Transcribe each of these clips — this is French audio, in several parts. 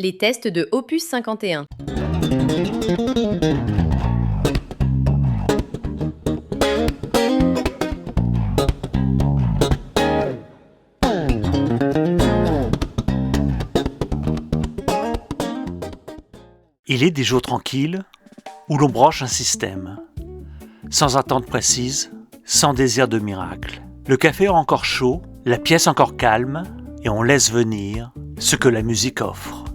Les tests de Opus 51. Il est des jours tranquilles où l'on branche un système, sans attente précise, sans désir de miracle. Le café est encore chaud, la pièce encore calme, et on laisse venir ce que la musique offre.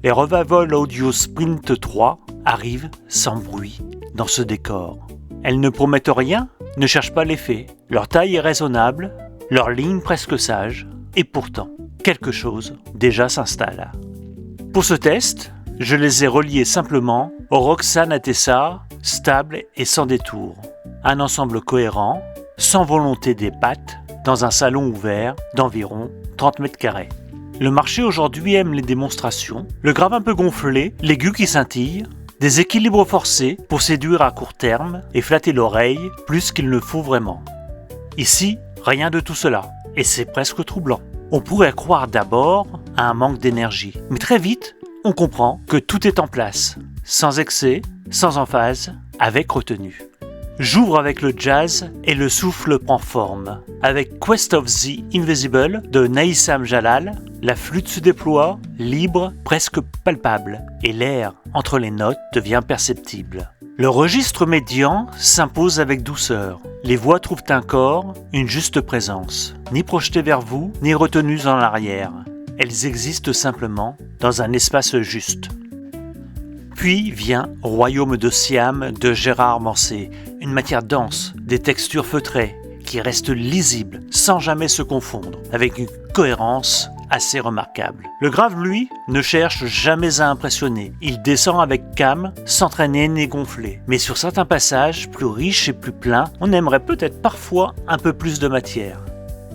Les Revival Audio Sprint 3 arrivent sans bruit dans ce décor. Elles ne promettent rien, ne cherchent pas l'effet. Leur taille est raisonnable, leur ligne presque sage, et pourtant, quelque chose déjà s'installe. Pour ce test, je les ai reliés simplement au Roxane Atessa, stable et sans détour. Un ensemble cohérent, sans volonté des pattes, dans un salon ouvert d'environ 30 mètres carrés. Le marché aujourd'hui aime les démonstrations, le grave un peu gonflé, l'aigu qui scintille, des équilibres forcés pour séduire à court terme et flatter l'oreille plus qu'il ne faut vraiment. Ici, rien de tout cela, et c'est presque troublant. On pourrait croire d'abord à un manque d'énergie, mais très vite, on comprend que tout est en place, sans excès, sans emphase, avec retenue. J'ouvre avec le jazz et le souffle prend forme. Avec Quest of the Invisible de Naïsam Jalal, la flûte se déploie, libre, presque palpable, et l'air entre les notes devient perceptible. Le registre médian s'impose avec douceur. Les voix trouvent un corps, une juste présence, ni projetées vers vous, ni retenues en arrière. Elles existent simplement dans un espace juste. Puis vient Royaume de Siam de Gérard Manset, une matière dense, des textures feutrées, qui restent lisibles sans jamais se confondre, avec une cohérence assez remarquable. Le grave, lui, ne cherche jamais à impressionner. Il descend avec calme, sans traîner ni gonfler. Mais sur certains passages, plus riches et plus pleins, on aimerait peut-être parfois un peu plus de matière.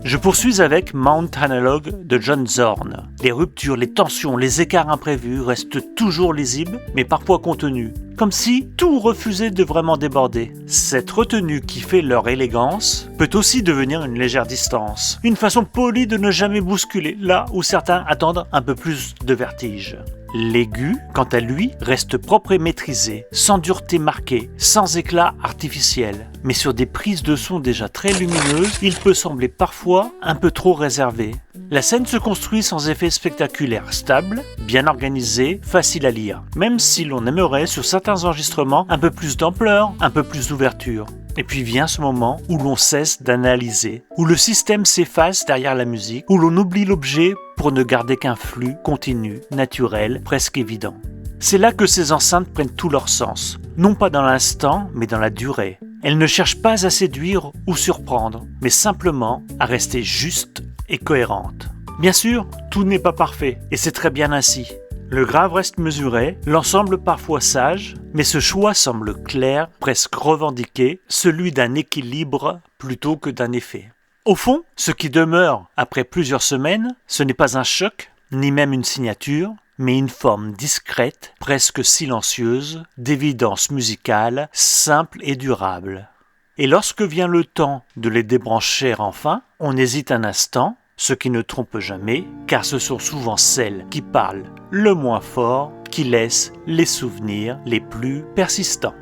Je poursuis avec Mount Analog de John Zorn. Les ruptures, les tensions, les écarts imprévus restent toujours lisibles, mais parfois contenus. Comme si tout refusait de vraiment déborder. Cette retenue qui fait leur élégance peut aussi devenir une légère distance. Une façon polie de ne jamais bousculer, là où certains attendent un peu plus de vertige. L'aigu, quant à lui, reste propre et maîtrisé, sans dureté marquée, sans éclat artificiel. Mais sur des prises de son déjà très lumineuses, il peut sembler parfois un peu trop réservé. La scène se construit sans effet spectaculaire, stable, bien organisé, facile à lire. Même si l'on aimerait sur certains enregistrements un peu plus d'ampleur, un peu plus d'ouverture. Et puis vient ce moment où l'on cesse d'analyser, où le système s'efface derrière la musique, où l'on oublie l'objet pour ne garder qu'un flux continu, naturel, presque évident. C'est là que ces enceintes prennent tout leur sens, non pas dans l'instant, mais dans la durée. Elles ne cherchent pas à séduire ou surprendre, mais simplement à rester justes et cohérentes. Bien sûr, tout n'est pas parfait, et c'est très bien ainsi. Le grave reste mesuré, l'ensemble parfois sage, mais ce choix semble clair, presque revendiqué, celui d'un équilibre plutôt que d'un effet. Au fond, ce qui demeure après plusieurs semaines, ce n'est pas un choc, ni même une signature, mais une forme discrète, presque silencieuse, d'évidence musicale, simple et durable. Et lorsque vient le temps de les débrancher enfin, on hésite un instant, ce qui ne trompe jamais, car ce sont souvent celles qui parlent le moins fort, qui laissent les souvenirs les plus persistants.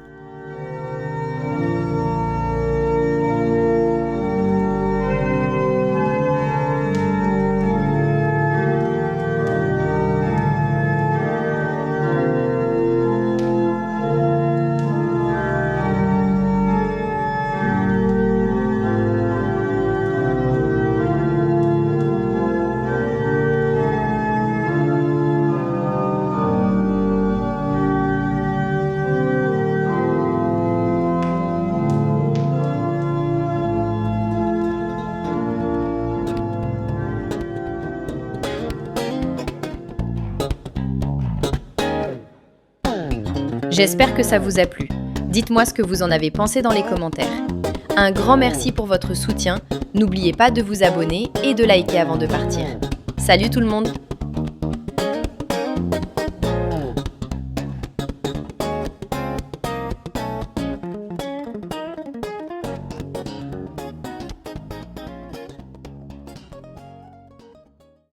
J'espère que ça vous a plu. Dites-moi ce que vous en avez pensé dans les commentaires. Un grand merci pour votre soutien. N'oubliez pas de vous abonner et de liker avant de partir. Salut tout le monde!